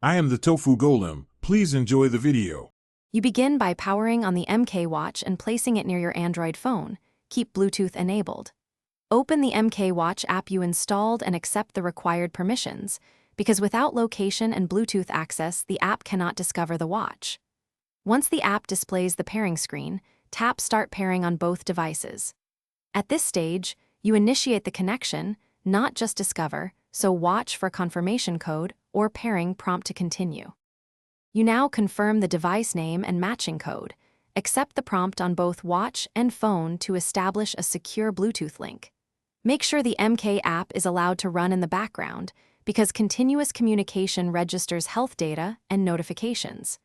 I am the Tofu Golem. Please enjoy the video. You begin by powering on the MK watch and placing it near your Android phone. Keep Bluetooth enabled. Open the MK watch app you installed and accept the required permissions, because without location and Bluetooth access, the app cannot discover the watch. Once the app displays the pairing screen, tap Start Pairing on both devices. At this stage, you initiate the connection, not just discover, so watch for confirmation code or pairing prompt to continue. You now confirm the device name and matching code. Accept the prompt on both watch and phone to establish a secure Bluetooth link. Make sure the MK app is allowed to run in the background, because continuous communication registers health data and notifications.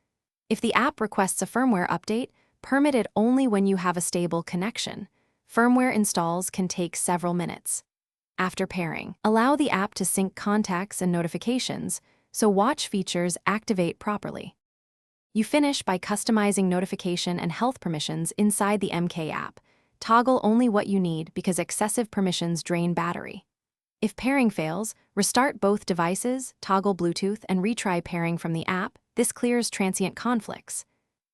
If the app requests a firmware update, permit it only when you have a stable connection. Firmware installs can take several minutes. After pairing, allow the app to sync contacts and notifications, so watch features activate properly. You finish by customizing notification and health permissions inside the MK app. Toggle only what you need because excessive permissions drain battery. If pairing fails, restart both devices, toggle Bluetooth, and retry pairing from the app. This clears transient conflicts.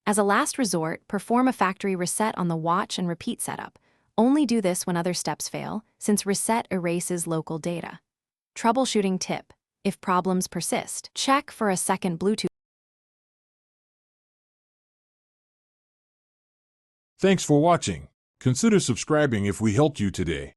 As a last resort, perform a factory reset on the watch and repeat setup. Only do this when other steps fail, since reset erases local data. Troubleshooting tip: if problems persist, check for a second Bluetooth. Thanks for watching. Consider subscribing if we helped you today.